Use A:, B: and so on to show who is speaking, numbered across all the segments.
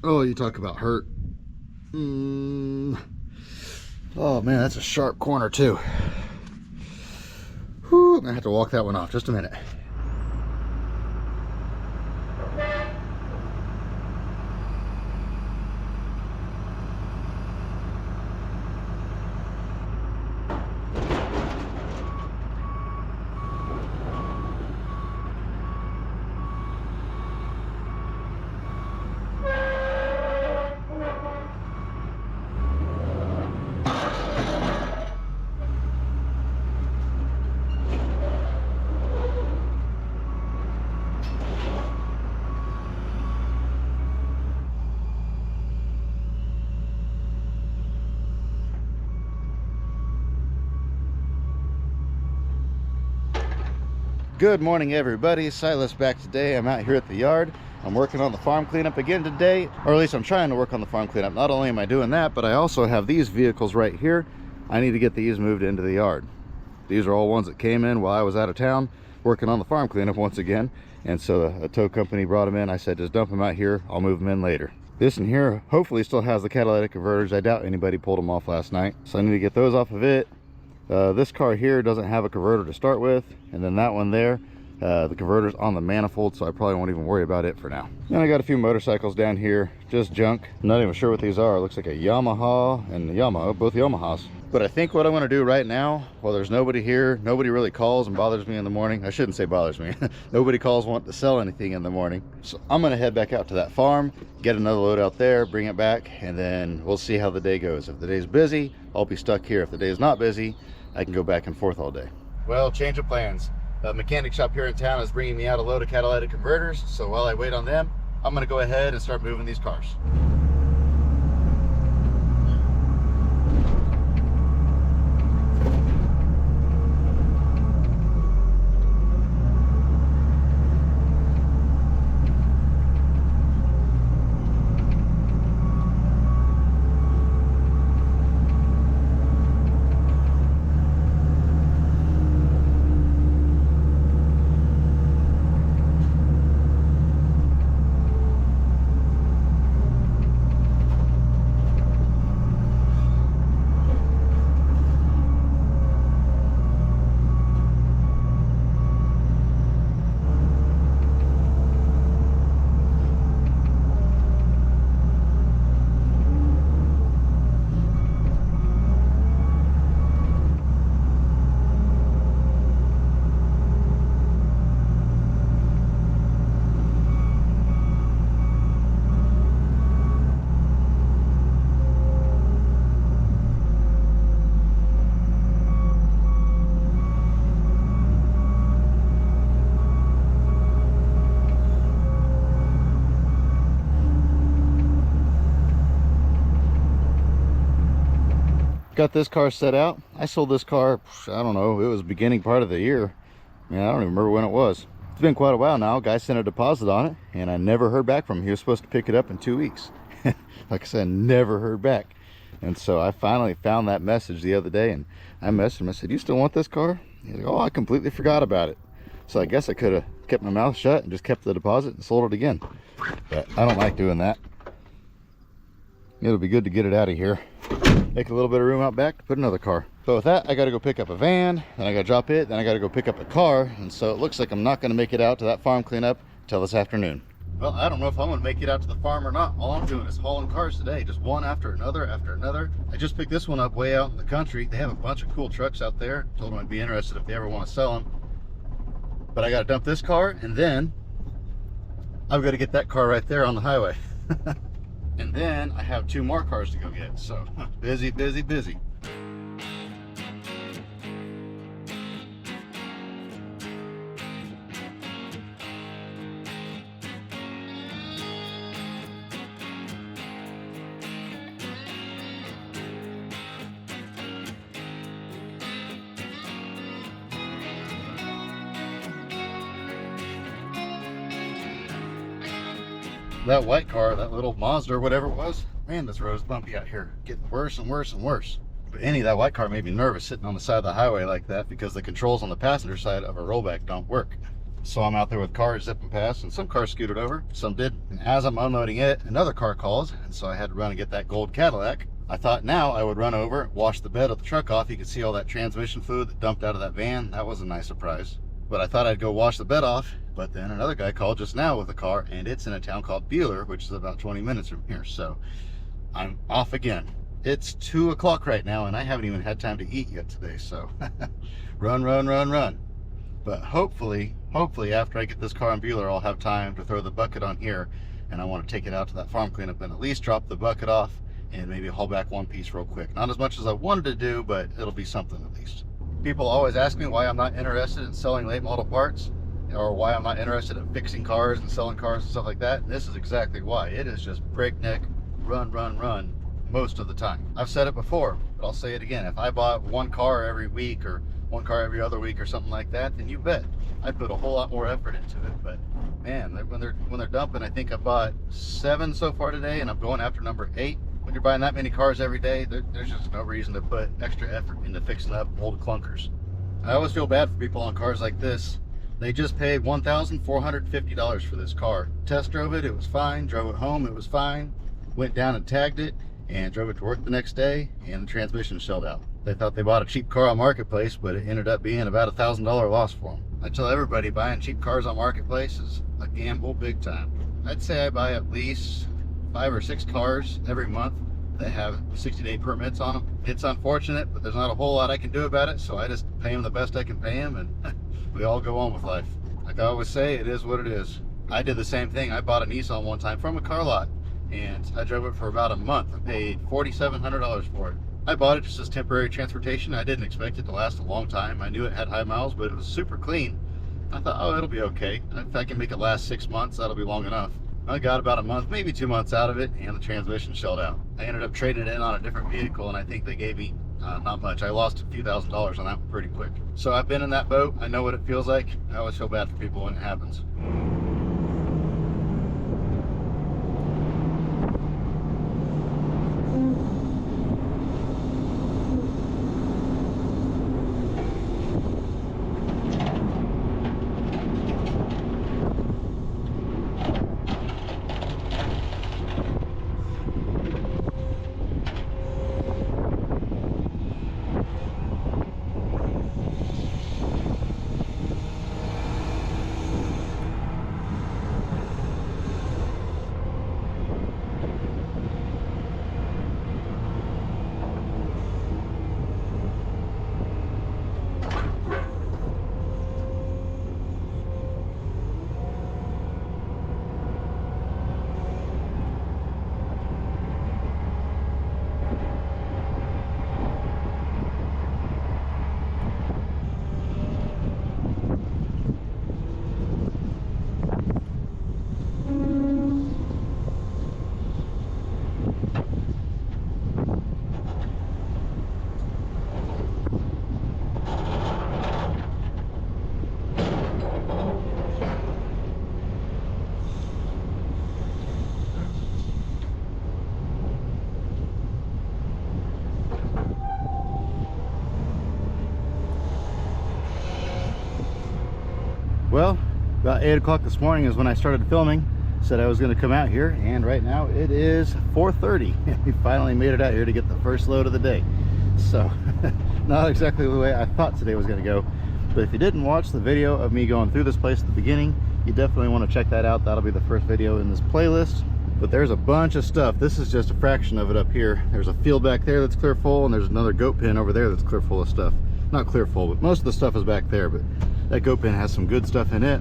A: Oh, you talk about hurt. Oh man, that's a sharp corner too. Whew, I'm gonna have to walk that one off. Just a minute. Good morning, everybody. Silas back today. I'm out here at the yard. I'm working on the farm cleanup again today, or at least I'm trying to work on the farm cleanup. Not only am I doing that, but I also have these vehicles right here. I need to get these moved into the yard. These are all ones that came in while I was out of town working on the farm cleanup once again, and so a tow company brought them in. I said, just dump them out here. I'll move them in later. This in here hopefully still has the catalytic converters. I doubt anybody pulled them off last night, so I need to get those off of it. This car here doesn't have a converter to start with, and then that one there, the converter's on the manifold, so I probably won't even worry about it for now. Then I got a few motorcycles down here, just junk. I'm not even sure what these are. It looks like a Yamaha and a Yamaha, both Yamahas. But I think what I'm going to do right now, while there's nobody here, nobody really calls and bothers me in the morning. I shouldn't say bothers me. Nobody calls wanting to sell anything in the morning. So I'm going to head back out to that farm, get another load out there, bring it back, and then we'll see how the day goes. If the day's busy, I'll be stuck here. If the day's not busy, I can go back and forth all day. Well, change of plans. A mechanic shop here in town is bringing me out a load of catalytic converters. So while I wait on them, I'm going to go ahead and start moving these cars. Got this car set out. I sold this car, I don't know, it was beginning part of the year. Man, I don't even remember when it was. It's been quite a while now. Guy sent a deposit on it, and I never heard back from him. He was supposed to pick it up in 2 weeks. Like I said, never heard back. And so I finally found that message the other day, and I messaged him. I said, you still want this car? He's like, oh, I completely forgot about it. So I guess I could have kept my mouth shut and just kept the deposit and sold it again. But I don't like doing that. It'll be good to get it out of here. Make a little bit of room out back to put another car. So with that, I got to go pick up a van, then I got to drop it, then I got to go pick up a car. And so it looks like I'm not going to make it out to that farm cleanup until this afternoon. Well, I don't know if I'm going to make it out to the farm or not. All I'm doing is hauling cars today, just one after another after another. I just picked this one up way out in the country. They have a bunch of cool trucks out there. Told them I'd be interested if they ever want to sell them. But I got to dump this car, and then I've got to get that car right there on the highway. And then I have 2 more cars to go get. So busy, busy, busy. That white car, that little Mazda or whatever it was, man, this road is bumpy out here. Getting worse and worse and worse. But that white car made me nervous sitting on the side of the highway like that, because the controls on the passenger side of a rollback don't work. So I'm out there with cars zipping past, and some cars scooted over, some did. And as I'm unloading it, another car calls, and so I had to run and get that gold Cadillac. I thought now I would run over, wash the bed of the truck off. You could see all that transmission fluid that dumped out of that van. That was a nice surprise. But I thought I'd go wash the bed off, but then another guy called just now with a car, and it's in a town called Bueller, which is about 20 minutes from here. So I'm off again. It's 2 o'clock right now, and I haven't even had time to eat yet today. So run, run, run, run. But hopefully after I get this car in Bueller, I'll have time to throw the bucket on here, and I want to take it out to that farm cleanup and at least drop the bucket off and maybe haul back one piece real quick. Not as much as I wanted to do, but it'll be something at least. People always ask me why I'm not interested in selling late model parts, or why I'm not interested in fixing cars and selling cars and stuff like that. And this is exactly why. It is just breakneck, run, run, run most of the time. I've said it before, but I'll say it again. If I bought one car every week or one car every other week or something like that, then you bet I'd put a whole lot more effort into it. But man, when they're dumping, I think I bought 7 so far today, and I'm going after number 8. When you're buying that many cars every day, there's just no reason to put extra effort into fixing up old clunkers. I always feel bad for people on cars like this. They just paid $1,450 for this car. Test drove it, it was fine. Drove it home, it was fine. Went down and tagged it and drove it to work the next day, and the transmission shelled out. They thought they bought a cheap car on Marketplace, but it ended up being about $1,000 loss for them. I tell everybody buying cheap cars on Marketplace is a gamble big time. I'd say I buy at least 5 or 6 cars every month that have 60-day permits on them. It's unfortunate, but there's not a whole lot I can do about it, so I just pay them the best I can pay them, and we all go on with life. Like I always say, it is what it is. I did the same thing. I bought a Nissan one time from a car lot, and I drove it for about a month. I paid $4,700 for it. I bought it just as temporary transportation. I didn't expect it to last a long time. I knew it had high miles, but it was super clean. I thought, oh, it'll be okay. If I can make it last 6 months, that'll be long enough. I got about a month, maybe 2 months out of it, and the transmission shelled out. I ended up trading it in on a different vehicle, and I think they gave me not much. I lost a few $1,000s on that one pretty quick. So I've been in that boat. I know what it feels like. I always feel bad for people when it happens. Well, about 8 o'clock this morning is when I started filming. Said I was going to come out here, and right now it is 4:30. We finally made it out here to get the first load of the day. So not exactly the way I thought today was going to go, but if you didn't watch the video of me going through this place at the beginning, you definitely want to check that out. That'll be the first video in this playlist. But there's a bunch of stuff. This is just a fraction of it up here. There's a field back there that's clear full, and there's another goat pen over there that's clear full of stuff. Not clear full, but most of the stuff is back there, but that goat pen has some good stuff in it.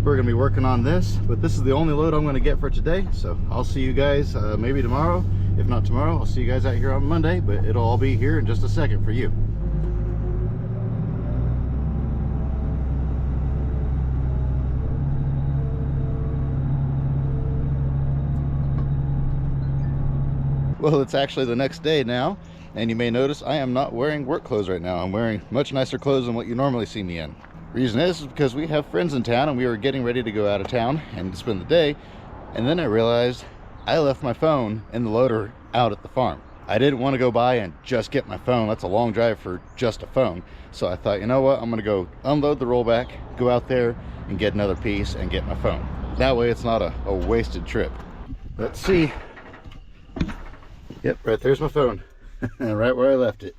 A: We're gonna be working on this, but this is the only load I'm gonna get for today. So I'll see you guys maybe tomorrow. If not tomorrow, I'll see you guys out here on Monday, but it'll all be here in just a second for you. Well, it's actually the next day now, and you may notice I am not wearing work clothes right now. I'm wearing much nicer clothes than what you normally see me in. Reason is because we have friends in town, and we were getting ready to go out of town and spend the day, and then I realized I left my phone in the loader out at the farm. I didn't want to go by and just get my phone. That's a long drive for just a phone. So I thought, you know what, I'm gonna go unload the rollback, go out there and get another piece and get my phone. That way it's not a wasted trip. Let's see. Yep, right there's my phone. Right where I left it.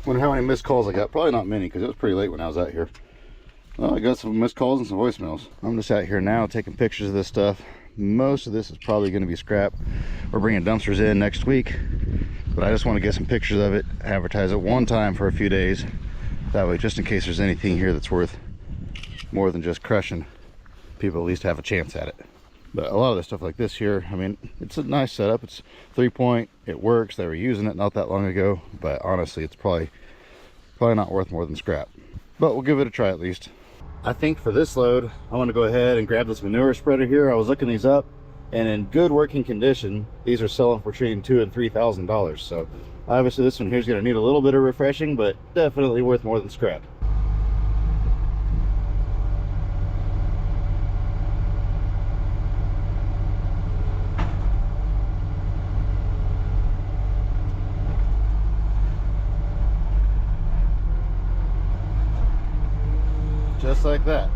A: Wonder how many missed calls I got. Probably not many, because it was pretty late when I was out here. Well, I got some missed calls and some voicemails. I'm just out here now taking pictures of this stuff. Most of this is probably going to be scrap. We're bringing dumpsters in next week, but I just want to get some pictures of it, advertise it one time for a few days. That way, just in case there's anything here that's worth more than just crushing, people at least have a chance at it. But a lot of the stuff like this here, I mean, it's a nice setup. It's 3-point, it works. They were using it not that long ago, but honestly, it's probably not worth more than scrap. But we'll give it a try at least. I think for this load, I want to go ahead and grab this manure spreader here. I was looking these up, and in good working condition, these are selling for between $2,000 and $3,000. So obviously this one here is going to need a little bit of refreshing, but definitely worth more than scrap. Just like that.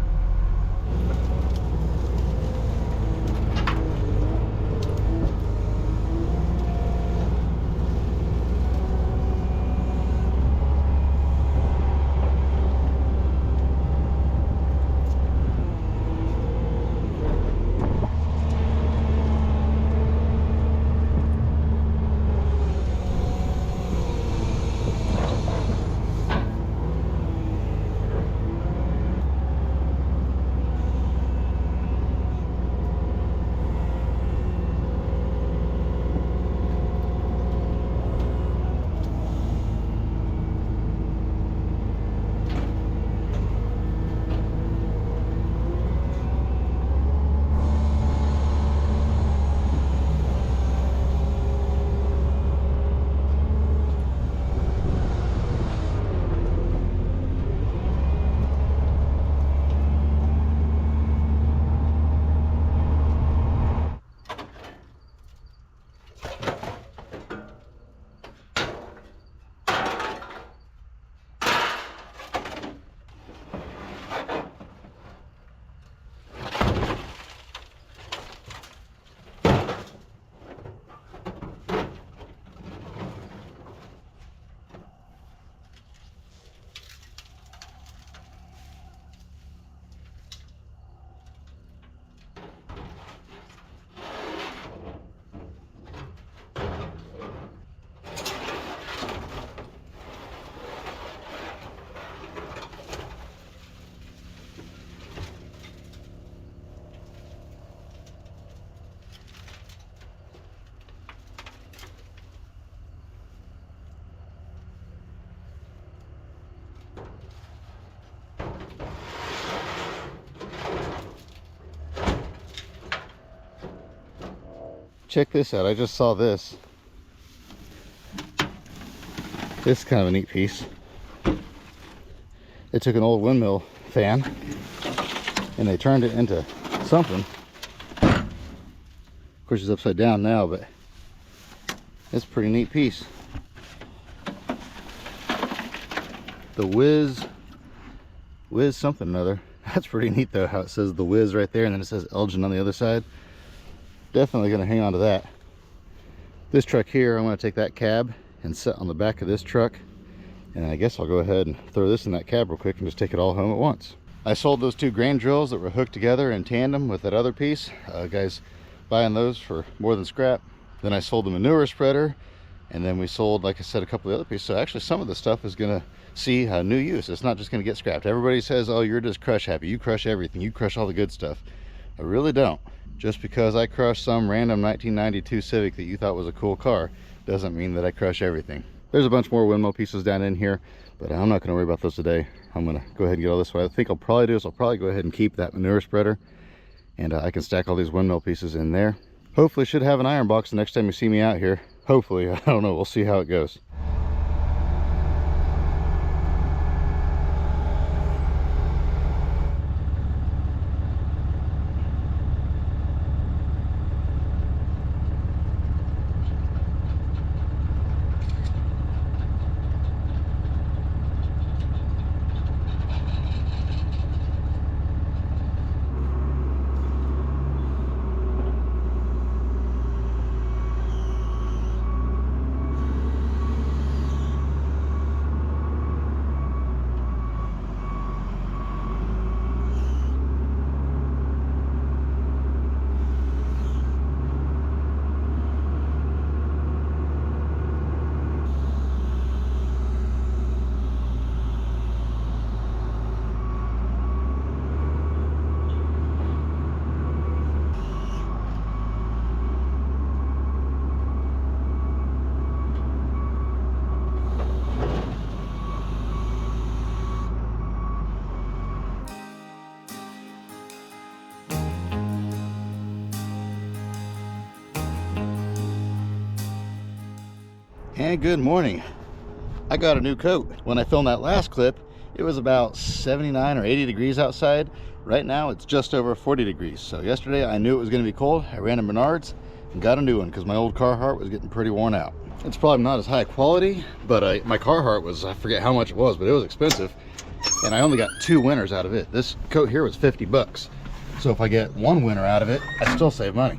A: Check this out. I just saw this. This is kind of a neat piece. They took an old windmill fan and they turned it into something. Of course it's upside down now, but it's a pretty neat piece. The Whiz something or other. That's pretty neat though, how it says the Whiz right there and then it says Elgin on the other side. Definitely going to hang on to that. This truck here, I'm going to take that cab and set on the back of this truck, and I guess I'll go ahead and throw this in that cab real quick and just take it all home at once. I sold those 2 grain drills that were hooked together in tandem with that other piece. Guys buying those for more than scrap. Then I sold the manure spreader, and then we sold, like I said, a couple of other pieces. So actually some of the stuff is going to see new use. It's not just going to get scrapped. Everybody says, oh, you're just crush happy, you crush everything, you crush all the good stuff. I really don't. Just because I crushed some random 1992 Civic that you thought was a cool car doesn't mean that I crush everything. There's a bunch more windmill pieces down in here, but I'm not going to worry about those today. I'm going to go ahead and get all this. What I think I'll probably do is I'll probably go ahead and keep that manure spreader, and I can stack all these windmill pieces in there. Hopefully should have an iron box the next time you see me out here. Hopefully, I don't know, we'll see how it goes. And good morning. I got a new coat. When I filmed that last clip, it was about 79 or 80 degrees outside. Right now it's just over 40 degrees. So yesterday I knew it was going to be cold. I ran to Menards and got a new one because my old Carhartt was getting pretty worn out. It's probably not as high quality, but my Carhartt was, I forget how much it was, but it was expensive. And I only got 2 winters out of it. This coat here was 50 bucks. So if I get 1 winter out of it, I still save money.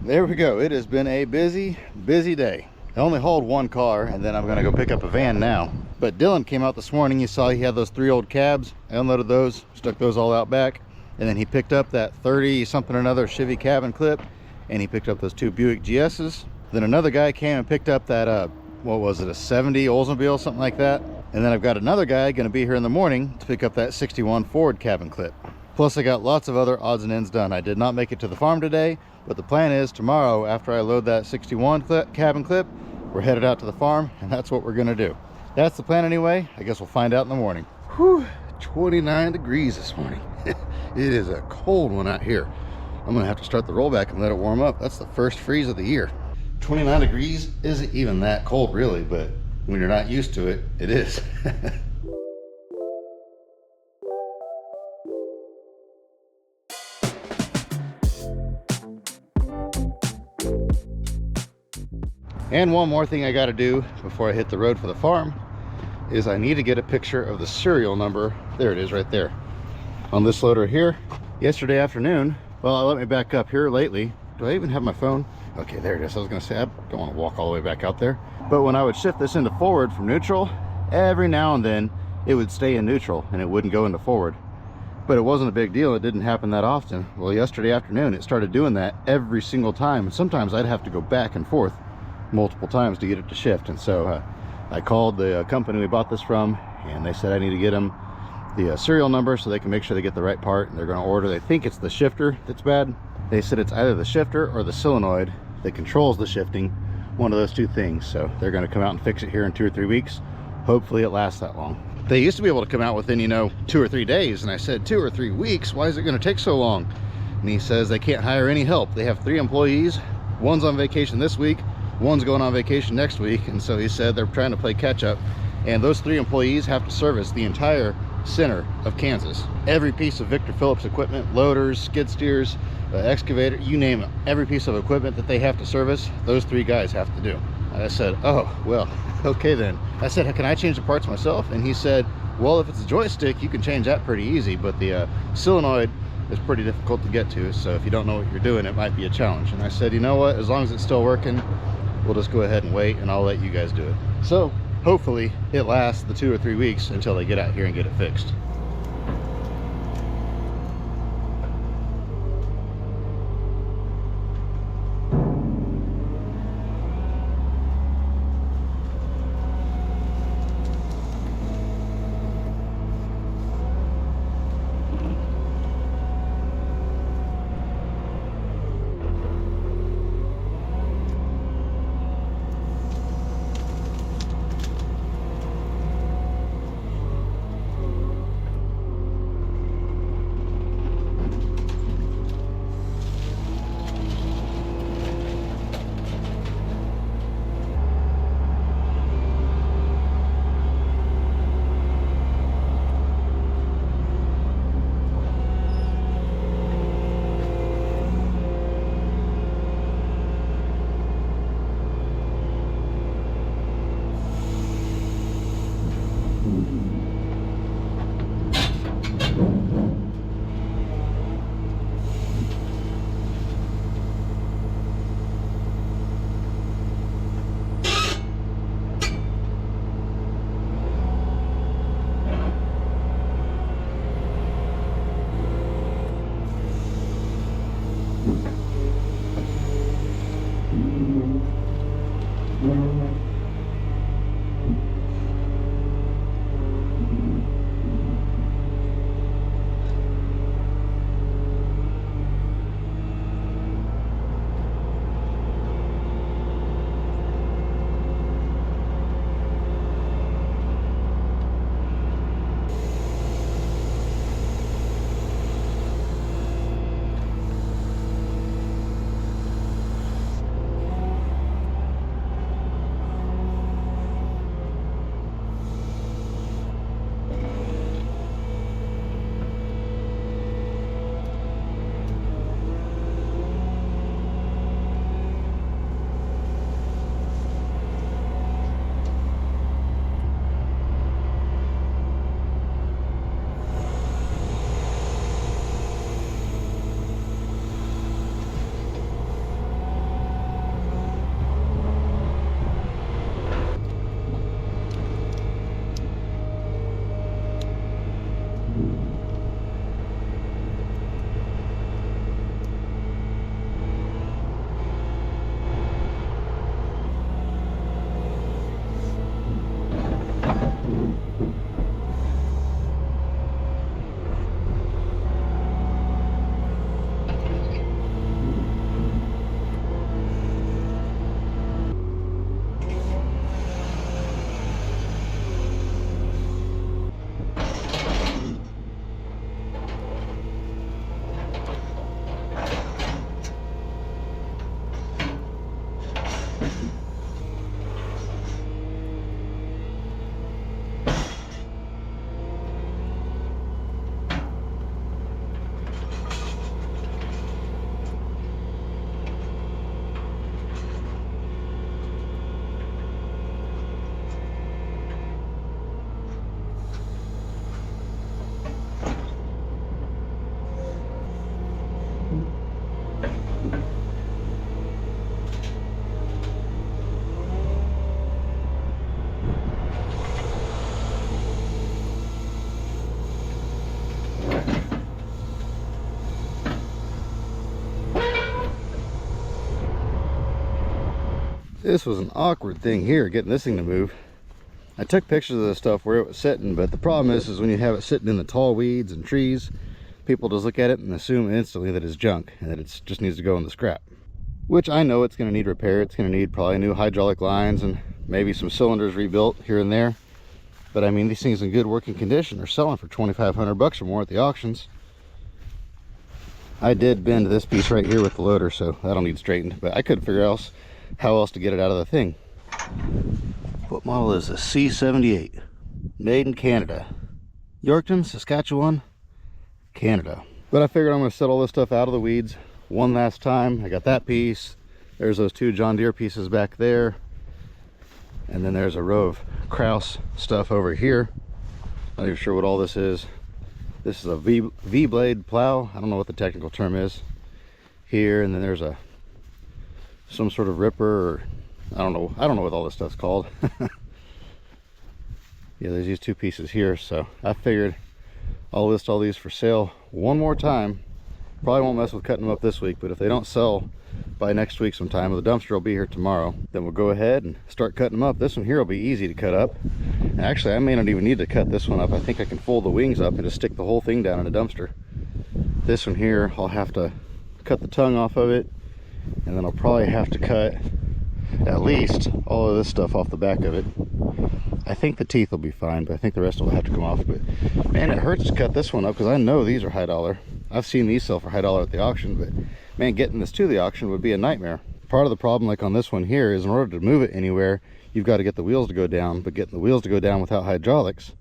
A: There we go. It has been a busy day. I only hauled 1 car, and then I'm gonna go pick up a van now. But Dylan came out this morning. You saw he had those 3 old cabs. I unloaded those, stuck those all out back, and then he picked up that 30 something or another Chevy cabin clip, and he picked up those 2 Buick GS's. Then another guy came and picked up that what was it, a 70 Oldsmobile, something like that. And then I've got another guy gonna be here in the morning to pick up that 61 Ford cabin clip. Plus I got lots of other odds and ends done. I did not make it to the farm today, but the plan is tomorrow, after I load that 61 cabin clip, we're headed out to the farm, and that's what we're gonna do. That's the plan anyway. I guess we'll find out in the morning. Whew, 29 degrees this morning. It is a cold one out here. I'm gonna have to start the rollback and let it warm up. That's the first freeze of the year. 29 degrees isn't even that cold really, but when you're not used to it, it is. And one more thing I got to do before I hit the road for the farm is I need to get a picture of the serial number. There it is right there on this loader here. Yesterday afternoon, well, let me back up here. Lately, do I even have my phone? Okay, there it is. I was gonna say I don't want to walk all the way back out there, but when I would shift this into forward from neutral, every now and then it would stay in neutral and it wouldn't go into forward. But it wasn't a big deal. It didn't happen that often. Well, yesterday afternoon it started doing that every single time, and sometimes I'd have to go back and forth multiple times to get it to shift. And so I called the company we bought this from, and they said I need to get them the serial number so they can make sure they get the right part, and they're going to order. They think it's the shifter that's bad. They said it's either the shifter or the solenoid that controls the shifting, one of those 2 things. So they're going to come out and fix it here in 2 or 3 weeks. Hopefully it lasts that long. They used to be able to come out within, 2 or 3 days, and I said 2 or 3 weeks, why is it going to take so long? And he says they can't hire any help. They have 3 employees. One's on vacation this week, one's going on vacation next week, and so he said they're trying to play catch up. And those 3 employees have to service the entire center of Kansas. Every piece of Victor Phillips equipment, loaders, skid steers, excavator, you name it, every piece of equipment that they have to service, those 3 guys have to do. I said, oh, well, okay then. I said, can I change the parts myself? And he said, well, if it's a joystick, you can change that pretty easy, but the solenoid is pretty difficult to get to, so if you don't know what you're doing, it might be a challenge. And I said, you know what, as long as it's still working, we'll just go ahead and wait, and I'll let you guys do it. So hopefully it lasts the 2 or 3 weeks until they get out here and get it fixed. This was an awkward thing here, getting this thing to move. I took pictures of the stuff where it was sitting, but the problem is when you have it sitting in the tall weeds and trees, people just look at it and assume instantly that it's junk and that it just needs to go in the scrap. Which I know it's going to need repair. It's going to need probably new hydraulic lines and maybe some cylinders rebuilt here and there. But I mean, these things in good working condition are selling for $2,500 or more at the auctions. I did bend this piece right here with the loader, so that'll need straightened, but I couldn't figure out how else to get it out of the thing. What model is this? C78. Made in Canada. Yorkton, Saskatchewan, Canada. But I figured I'm going to set all this stuff out of the weeds one last time. I got that piece. There's those two John Deere pieces back there. And then there's a row of Kraus stuff over here. Not even sure what all this is. This is a V-blade plow. I don't know what the technical term is here. And then there's some sort of ripper, or I don't know what all this stuff's called. Yeah, there's these two pieces here, so I figured I'll list all these for sale one more time. Probably won't mess with cutting them up this week, but if they don't sell by next week sometime, the dumpster will be here tomorrow, then we'll go ahead and start cutting them up. This one here will be easy to cut up. And actually, I may not even need to cut this one up. I think I can fold the wings up and just stick the whole thing down in a dumpster. This one here, I'll have to cut the tongue off of it, and then I'll probably have to cut at least all of this stuff off the back of it. I think the teeth will be fine, but I think the rest will have to come off. But man, it hurts to cut this one up because I know these are high dollar. I've seen these sell for high dollar at the auction, but man, getting this to the auction would be a nightmare. Part of the problem, like on this one here, is in order to move it anywhere, you've got to get the wheels to go down, but getting the wheels to go down without hydraulics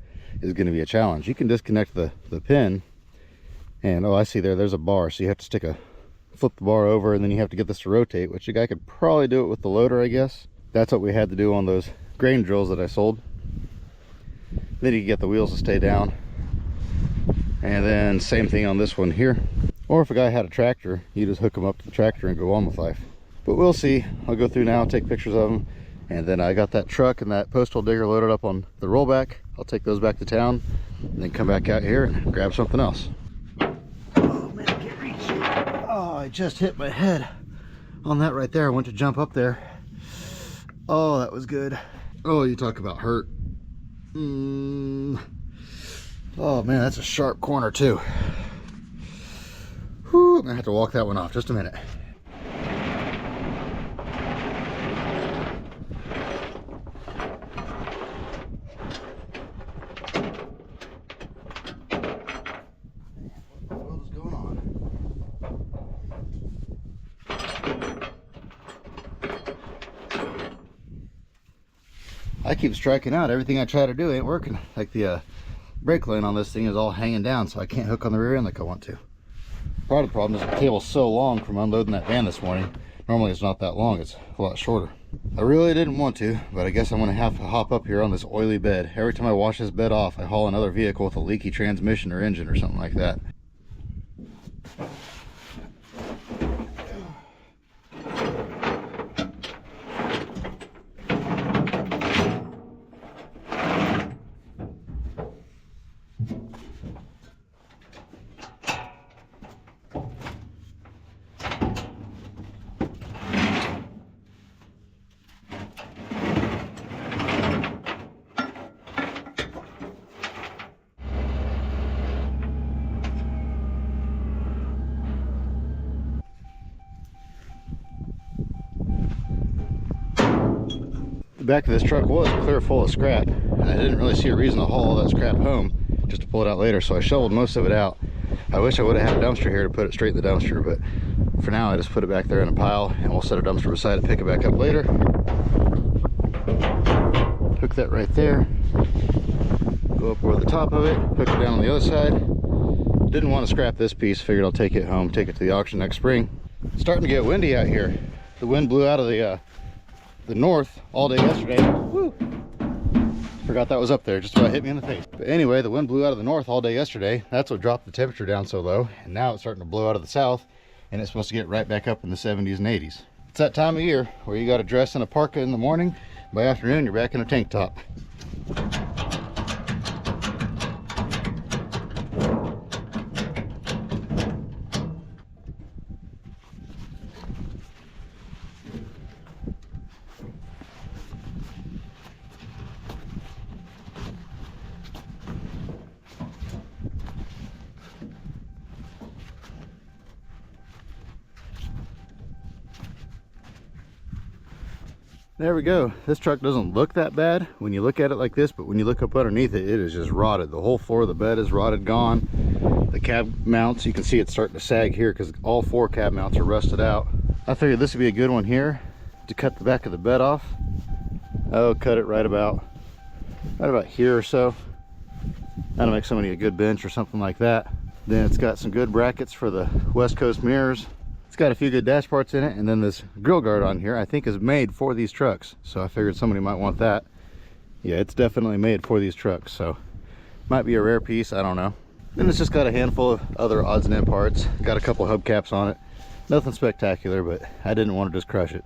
A: is going to be a challenge. You can disconnect the pin, and oh, I see there's a bar, so you have to flip the bar over, and then you have to get this to rotate, which a guy could probably do it with the loader, I guess. That's what we had to do on those grain drills that I sold. Then you can get the wheels to stay down. And then same thing on this one here. Or if a guy had a tractor, you just hook them up to the tractor and go on with life. But we'll see. I'll go through now, take pictures of them. And then I got that truck and that postal digger loaded up on the rollback. I'll take those back to town and then come back out here and grab something else. Oh man, I can't reach. Oh, I just hit my head on that right there. I went to jump up there. Oh, that was good. Oh, you talk about hurt. Oh man, that's a sharp corner too. Whew, I'm gonna have to walk that one off. Just a minute. What the world is going on? I keep striking out. Everything I try to do ain't working. Like the brake line on this thing is all hanging down, so I can't hook on the rear end like I want to. Part of the problem is the cable's so long from unloading that van this morning. Normally it's not that long, it's a lot shorter. I really didn't want to, but I guess I'm gonna have to hop up here on this oily bed. Every time I wash this bed off, I haul another vehicle with a leaky transmission or engine or something like that. The back of this truck was clear full of scrap, and I didn't really see a reason to haul all that scrap home just to pull it out later, so I shoveled most of it out. I wish I would have had a dumpster here to put it straight in the dumpster, but for now I just put it back there in a pile, and we'll set a dumpster beside it, pick it back up later. Hook that right there, go up over the top of it, hook it down on the other side. Didn't want to scrap this piece, figured I'll take it home, take it to the auction next spring. It's starting to get windy out here. The wind blew out of the north all day yesterday. Woo! Forgot that was up there, just about hit me in the face. But anyway, the wind blew out of the north all day yesterday. That's what dropped the temperature down so low, and now it's starting to blow out of the south, and it's supposed to get right back up in the 70s and 80s. It's that time of year where you got to dress in a parka in the morning, by afternoon you're back in a tank top. There we go. This truck doesn't look that bad when you look at it like this, but when you look up underneath it, it is just rotted. The whole floor of the bed is rotted, gone. the cab mounts. You can see it's starting to sag here because all 4 cab mounts are rusted out. I figured this would be a good one here to cut the back of the bed off. Oh, cut it right about here or so. That'll make somebody a good bench or something like that. Then it's got some good brackets for the West Coast mirrors. It's got a few good dash parts in it, and then this grill guard on here I think is made for these trucks. So I figured somebody might want that. Yeah, it's definitely made for these trucks, so might be a rare piece, I don't know. Then it's just got a handful of other odds and end parts. Got a couple hubcaps on it. Nothing spectacular, but I didn't want to just crush it.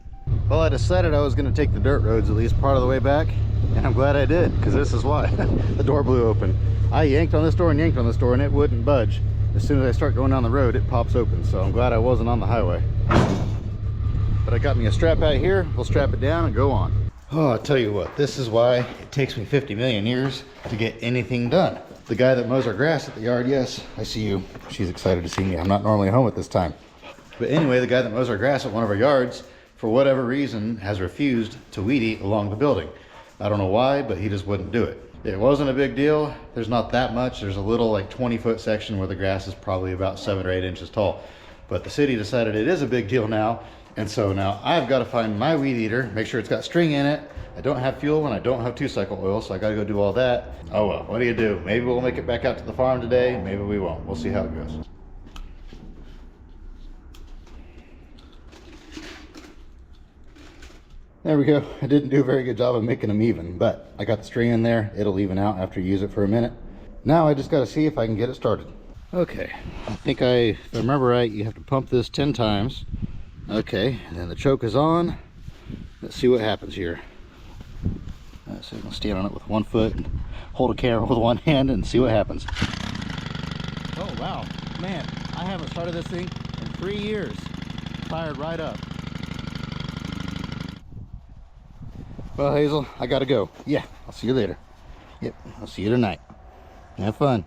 A: Well, I decided I was going to take the dirt roads at least part of the way back, and I'm glad I did, because this is why. The door blew open. I yanked on this door and yanked on this door, and it wouldn't budge. As soon as I start going down the road, it pops open, so I'm glad I wasn't on the highway. But I got me a strap out here. We'll strap it down and go on. Oh, I'll tell you what, this is why it takes me 50 million years to get anything done. The guy that mows our grass at the yard, yes, I see you. She's excited to see me. I'm not normally home at this time. But anyway, the guy that mows our grass at one of our yards, for whatever reason, has refused to weed eat along the building. I don't know why, but he just wouldn't do it. It wasn't a big deal. There's not that much. There's a little like 20-foot section where the grass is probably about 7 or 8 inches tall. But the city decided it is a big deal now. And so now I've got to find my weed eater, make sure it's got string in it. I don't have fuel and I don't have 2-cycle oil, so I got to go do all that. Oh well, what do you do? Maybe we'll make it back out to the farm today. Maybe we won't. We'll see how it goes. There we go. I didn't do a very good job of making them even, but I got the string in there. It'll even out after you use it for a minute. Now I just got to see if I can get it started. Okay, I think if I remember right, you have to pump this 10 times. Okay, and then the choke is on. Let's see what happens here. So I'm gonna stand on it with 1 foot and hold a camera with 1 hand and see what happens. Oh wow, man, I haven't started this thing in 3 years. Fired right up. Well, Hazel, I gotta go. Yeah, I'll see you later. Yep, I'll see you tonight. Have fun.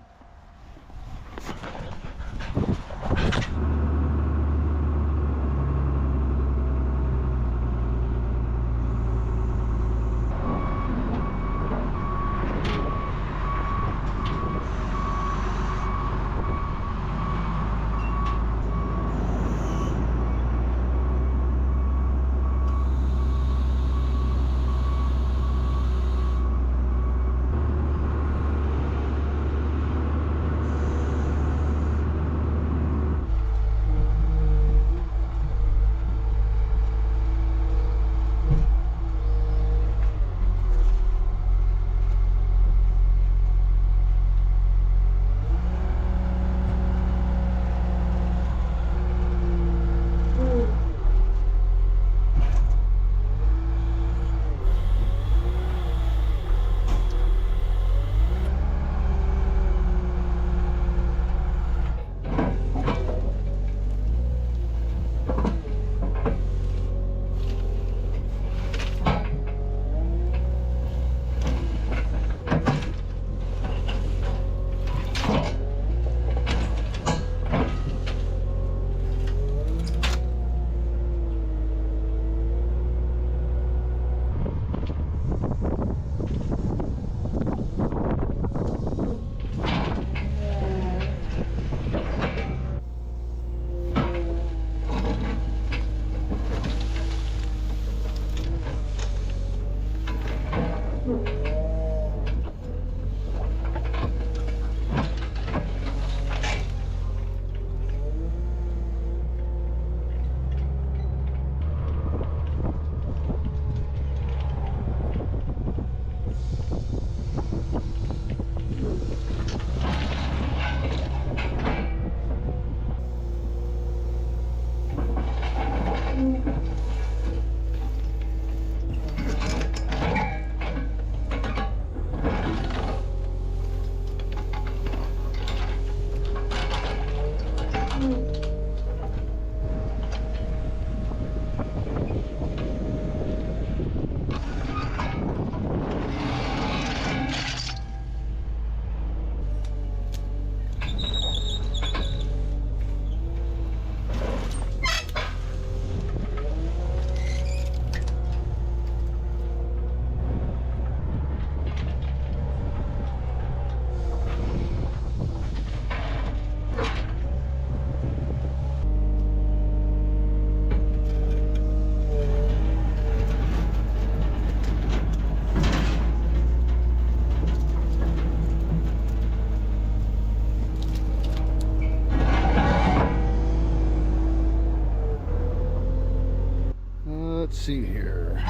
A: let's see here.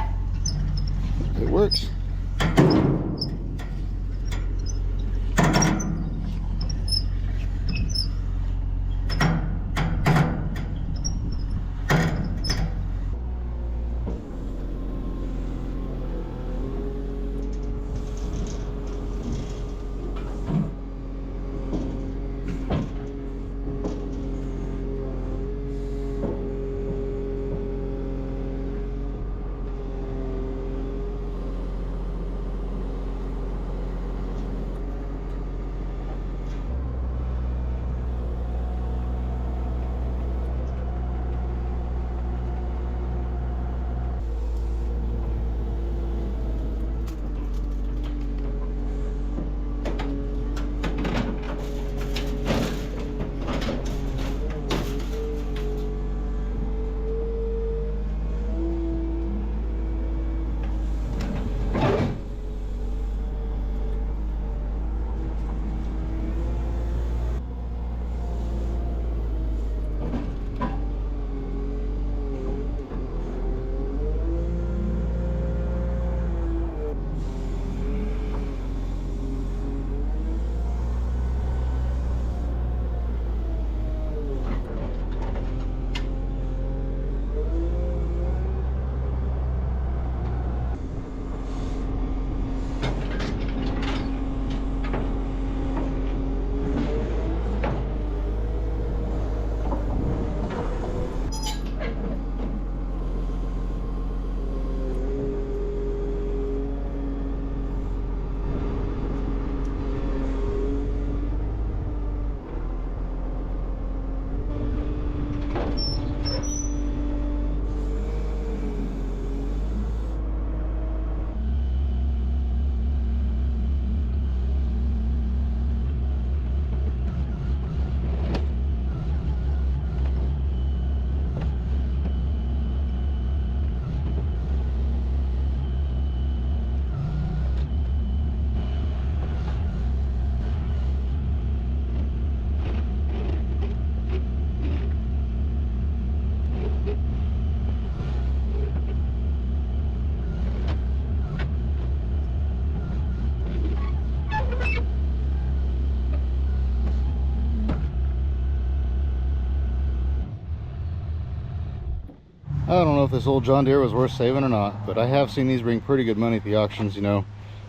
A: It works. I don't know if this old John Deere was worth saving or not, but I have seen these bring pretty good money at the auctions, you know,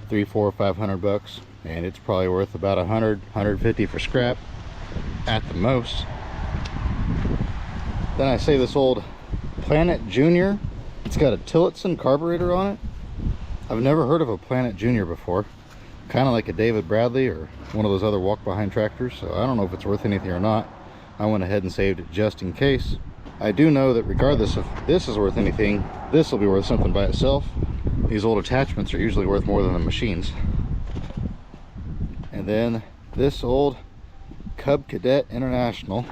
A: 300, 400, 500 bucks, and it's probably worth about 100, 150 for scrap at the most. Then I say this old Planet Junior, it's got a Tillotson carburetor on it. I've never heard of a Planet Junior before. Kind of like a David Bradley or one of those other walk-behind tractors, so I don't know if it's worth anything or not. I went ahead and saved it just in case. I do know that regardless if this is worth anything, this will be worth something by itself. These old attachments are usually worth more than the machines. And then this old Cub Cadet International.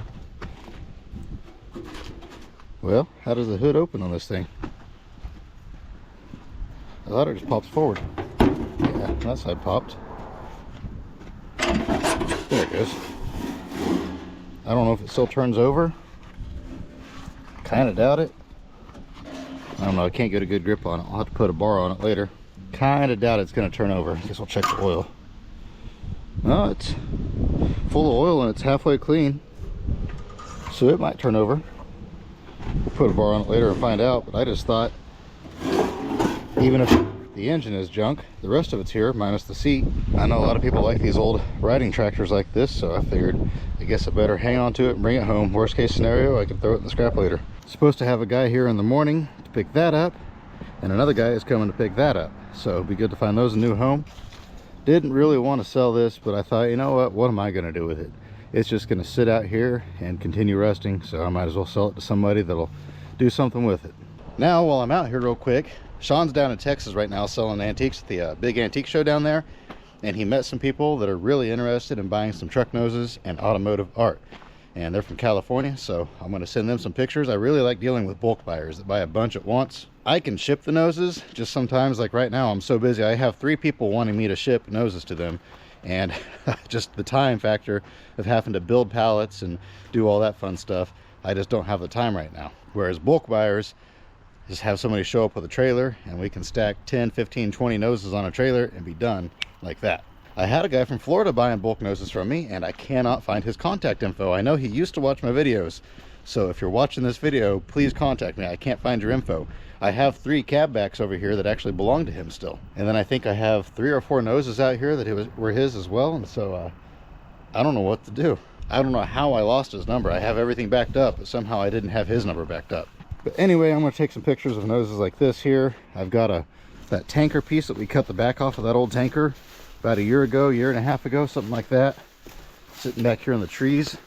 A: Well, how does the hood open on this thing? I thought it just pops forward. Yeah, that side popped. There it goes. I don't know if it still turns over. Kind of doubt it. I don't know, I can't get a good grip on it. I'll have to put a bar on it later. Kind of doubt it's going to turn over. I guess I'll check the oil. No, it's full of oil and it's halfway clean, so it might turn over. We'll put a bar on it later and find out, but I just thought, even if the engine is junk, the rest of it's here, minus the seat. I know a lot of people like these old riding tractors like this, so I figured I guess I better hang on to it and bring it home. Worst case scenario, I can throw it in the scrap later. Supposed to have a guy here in the morning to pick that up, and another guy is coming to pick that up, so it'd be good to find those a new home. Didn't really want to sell this, but I thought, you know what am I going to do with it? It's just going to sit out here and continue rusting, so I might as well sell it to somebody that'll do something with it. Now, while I'm out here real quick, Sean's down in Texas right now selling antiques at the big antique show down there, and he met some people that are really interested in buying some truck noses and automotive art, and they're from California, so I'm going to send them some pictures. I really like dealing with bulk buyers that buy a bunch at once. I can ship the noses, just sometimes, like right now I'm so busy, I have 3 people wanting me to ship noses to them, and just the time factor of having to build pallets and do all that fun stuff, I just don't have the time right now. Whereas bulk buyers Just have somebody show up with a trailer and we can stack 10, 15, 20 noses on a trailer and be done like that. I had a guy from Florida buying bulk noses from me and I cannot find his contact info. I know he used to watch my videos, so if you're watching this video, please contact me. I can't find your info. I have 3 cab backs over here that actually belong to him still. And then I think I have 3 or 4 noses out here that were his as well. And so I don't know what to do. I don't know how I lost his number. I have everything backed up, but somehow I didn't have his number backed up. But anyway, I'm going to take some pictures of noses like this here. I've got that tanker piece that we cut the back off of that old tanker about a year ago, year and a half ago, something like that, sitting back here in the trees.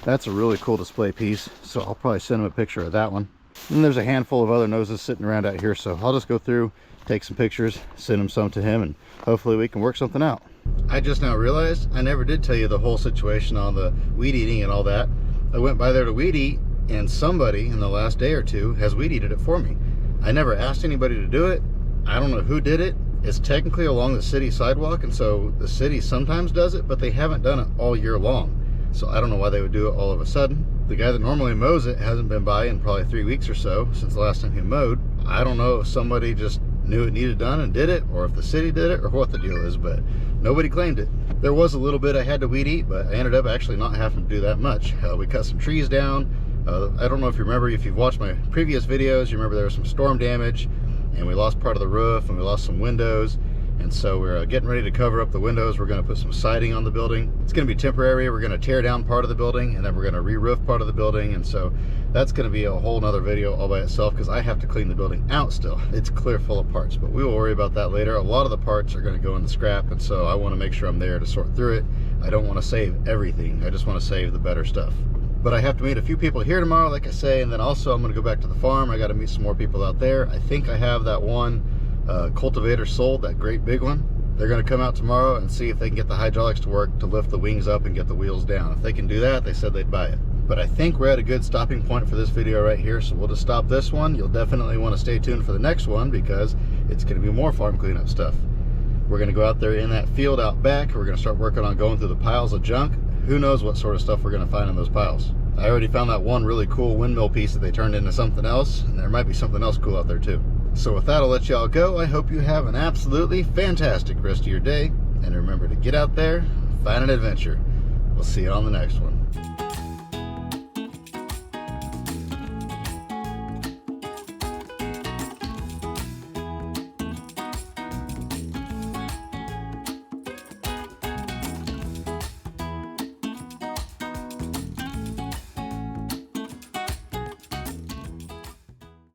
A: That's a really cool display piece, so I'll probably send him a picture of that one. And there's a handful of other noses sitting around out here, so I'll just go through, take some pictures, send him some to him, and hopefully we can work something out. I just now realized I never did tell you the whole situation on the weed eating and all that. I went by there to weed eat, and somebody in the last day or two has weed eated it for me. I never asked anybody to do it. I don't know who did it. It's technically along the city sidewalk, and so the city sometimes does it, but they haven't done it all year long. So I don't know why they would do it all of a sudden. The guy that normally mows it hasn't been by in probably 3 weeks or so since the last time he mowed. I don't know if somebody just knew it needed done and did it, or if the city did it, or what the deal is, but nobody claimed it. There was a little bit I had to weed eat, but I ended up actually not having to do that much. We cut some trees down. I don't know if you remember, if you've watched my previous videos, you remember there was some storm damage, and we lost part of the roof, and we lost some windows. And so we're getting ready to cover up the windows. We're going to put some siding on the building. It's going to be temporary. We're going to tear down part of the building, and then we're going to re-roof part of the building. And so that's going to be a whole nother video all by itself, because I have to clean the building out still. It's clear full of parts, but we will worry about that later. A lot of the parts are going to go in the scrap, and so I want to make sure I'm there to sort through it. I don't want to save everything. I just want to save the better stuff. But I have to meet a few people here tomorrow, like I say, and then also I'm going to go back to the farm. I got to meet some more people out there. I think I have that one cultivator sold, that great big one. They're going to come out tomorrow and see if they can get the hydraulics to work to lift the wings up and get the wheels down. If they can do that, they said they'd buy it. But I think we're at a good stopping point for this video right here, so we'll just stop this one. You'll definitely want to stay tuned for the next one, because it's going to be more farm cleanup stuff. We're going to go out there in that field out back. We're going to start working on going through the piles of junk. Who knows what sort of stuff we're going to find in those piles. I already found that one really cool windmill piece that they turned into something else, and there might be something else cool out there too. So with that, I'll let y'all go. I hope you have an absolutely fantastic rest of your day, and remember to get out there, find an adventure. We'll see you on the next one.